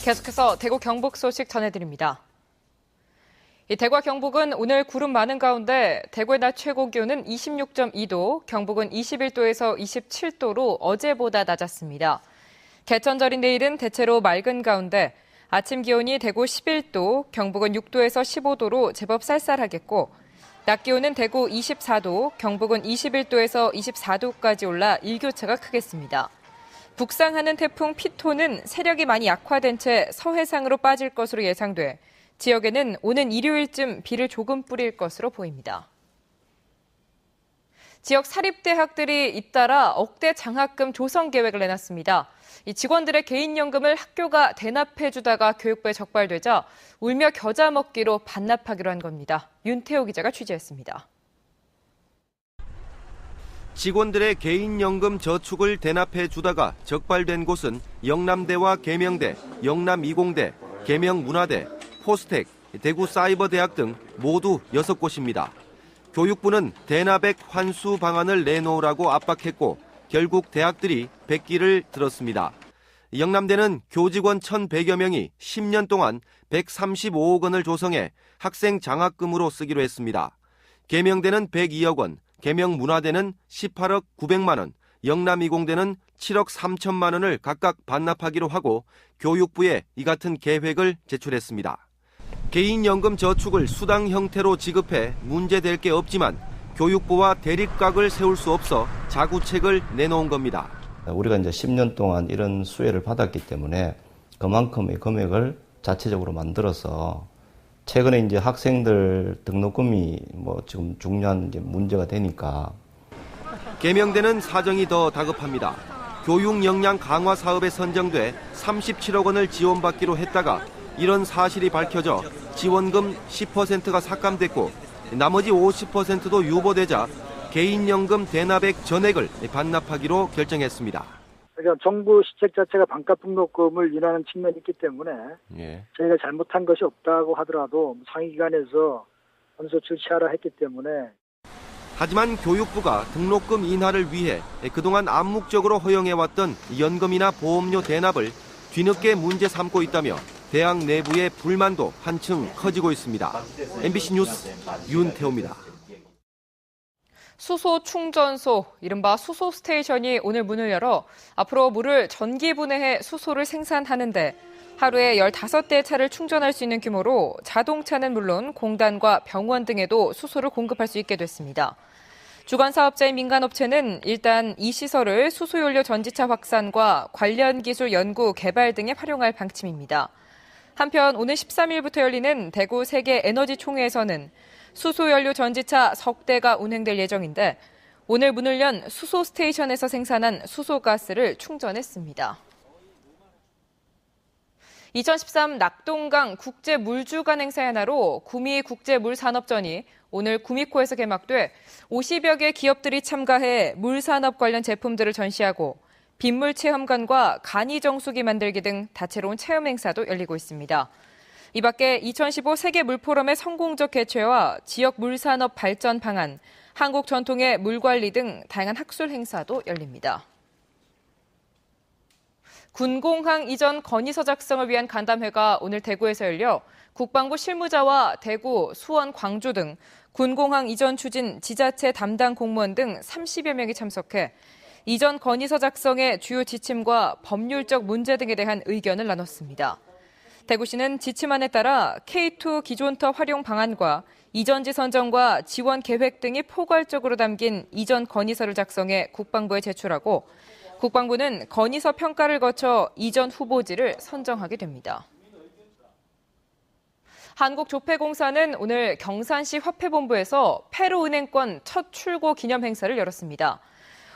계속해서 대구 경북 소식 전해드립니다. 대구와 경북은 오늘 구름 많은 가운데 대구의 낮 최고 기온은 26.2도, 경북은 21도에서 27도로 어제보다 낮았습니다. 개천절인 내일은 대체로 맑은 가운데 아침 기온이 대구 11도, 경북은 6도에서 15도로 제법 쌀쌀하겠고 낮 기온은 대구 24도, 경북은 21도에서 24도까지 올라 일교차가 크겠습니다. 북상하는 태풍 피토는 세력이 많이 약화된 채 서해상으로 빠질 것으로 예상돼 지역에는 오는 일요일쯤 비를 조금 뿌릴 것으로 보입니다. 지역 사립대학들이 잇따라 억대 장학금 조성 계획을 내놨습니다. 이 직원들의 개인연금을 학교가 대납해주다가 교육부에 적발되자 울며 겨자 먹기로 반납하기로 한 겁니다. 윤태호 기자가 취재했습니다. 직원들의 개인연금 저축을 대납해주다가 적발된 곳은 영남대와 계명대, 영남이공대, 계명문화대, 포스텍, 대구사이버대학 등 모두 6곳입니다. 교육부는 대납액 환수 방안을 내놓으라고 압박했고 결국 대학들이 백기를 들었습니다. 영남대는 교직원 1,100여 명이 10년 동안 135억 원을 조성해 학생 장학금으로 쓰기로 했습니다. 계명대는 102억 원, 계명문화대는 18억 900만 원, 영남이공대는 7억 3천만 원을 각각 반납하기로 하고 교육부에 이 같은 계획을 제출했습니다. 개인연금 저축을 수당 형태로 지급해 문제될 게 없지만 교육부와 대립각을 세울 수 없어 자구책을 내놓은 겁니다. 우리가 이제 10년 동안 이런 수혜를 받았기 때문에 그만큼의 금액을 자체적으로 만들어서 최근에 이제 학생들 등록금이 지금 중요한 이제 문제가 되니까. 계명대는 사정이 더 다급합니다. 교육 역량 강화 사업에 선정돼 37억 원을 지원받기로 했다가 이런 사실이 밝혀져 지원금 10%가 삭감됐고 나머지 50%도 유보되자 개인연금 대납액 전액을 반납하기로 결정했습니다. 그러니까 정부 시책 자체가 반값 등록금을 인하하는 측면이 있기 때문에 저희가 잘못한 것이 없다고 하더라도 상위기관에서 원소치를 취하라 했기 때문에. 하지만 교육부가 등록금 인하를 위해 그동안 암묵적으로 허용해왔던 연금이나 보험료 대납을 뒤늦게 문제 삼고 있다며 대학 내부의 불만도 한층 커지고 있습니다. MBC 뉴스 윤태호입니다. 수소 충전소, 이른바 수소 스테이션이 오늘 문을 열어 앞으로 물을 전기 분해해 수소를 생산하는데 하루에 15대의 차를 충전할 수 있는 규모로 자동차는 물론 공단과 병원 등에도 수소를 공급할 수 있게 됐습니다. 주관 사업자인 민간업체는 일단 이 시설을 수소연료 전지차 확산과 관련 기술 연구 개발 등에 활용할 방침입니다. 한편 오늘 13일부터 열리는 대구 세계 에너지 총회에서는 수소연료 전지차 석 대가 운행될 예정인데 오늘 문을 연 수소 스테이션에서 생산한 수소가스를 충전했습니다. 2013 낙동강 국제물주간 행사의 하나로 구미 국제물산업전이 오늘 구미코에서 개막돼 50여 개 기업들이 참가해 물산업 관련 제품들을 전시하고 빗물 체험관과 간이 정수기 만들기 등 다채로운 체험 행사도 열리고 있습니다. 이 밖에 2015 세계 물포럼의 성공적 개최와 지역 물산업 발전 방안, 한국 전통의 물관리 등 다양한 학술 행사도 열립니다. 군공항 이전 건의서 작성을 위한 간담회가 오늘 대구에서 열려 국방부 실무자와 대구, 수원, 광주 등 군공항 이전 추진 지자체 담당 공무원 등 30여 명이 참석해 이전 건의서 작성의 주요 지침과 법률적 문제 등에 대한 의견을 나눴습니다. 대구시는 지침안에 따라 K2 기존터 활용 방안과 이전지 선정과 지원 계획 등이 포괄적으로 담긴 이전 건의서를 작성해 국방부에 제출하고 국방부는 건의서 평가를 거쳐 이전 후보지를 선정하게 됩니다. 한국조폐공사는 오늘 경산시 화폐본부에서 페루은행권 첫 출고 기념 행사를 열었습니다.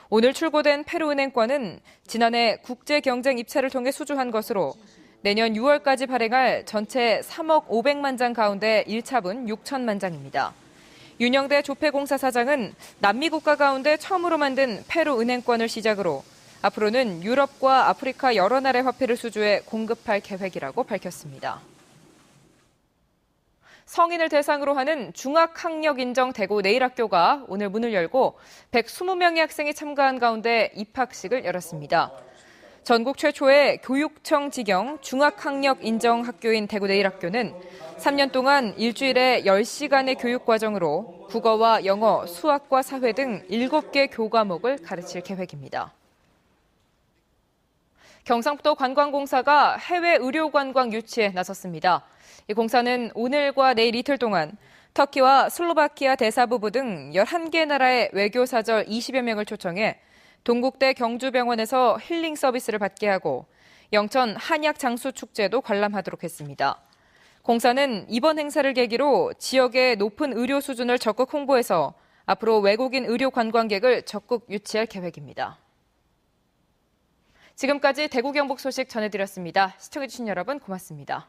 오늘 출고된 페루은행권은 지난해 국제경쟁 입찰을 통해 수주한 것으로 내년 6월까지 발행할 전체 3억 500만 장 가운데 1차분 6천만 장입니다. 윤영대 조폐공사 사장은 남미 국가 가운데 처음으로 만든 페루은행권을 시작으로 앞으로는 유럽과 아프리카 여러 나라의 화폐를 수주해 공급할 계획이라고 밝혔습니다. 성인을 대상으로 하는 중학학력인정 대구 내일학교가 오늘 문을 열고 120명의 학생이 참가한 가운데 입학식을 열었습니다. 전국 최초의 교육청 지경 중학학력 인정 학교인 대구내일학교는 3년 동안 일주일에 10시간의 교육 과정으로 국어와 영어, 수학과 사회 등 7개 교과목을 가르칠 계획입니다. 경상북도 관광공사가 해외 의료관광 유치에 나섰습니다. 이 공사는 오늘과 내일 이틀 동안 터키와 슬로바키아 대사부부 등 11개 나라의 외교사절 20여 명을 초청해 동국대 경주병원에서 힐링 서비스를 받게 하고 영천 한약장수축제도 관람하도록 했습니다. 공사는 이번 행사를 계기로 지역의 높은 의료 수준을 적극 홍보해서 앞으로 외국인 의료 관광객을 적극 유치할 계획입니다. 지금까지 대구 경북 소식 전해드렸습니다. 시청해주신 여러분 고맙습니다.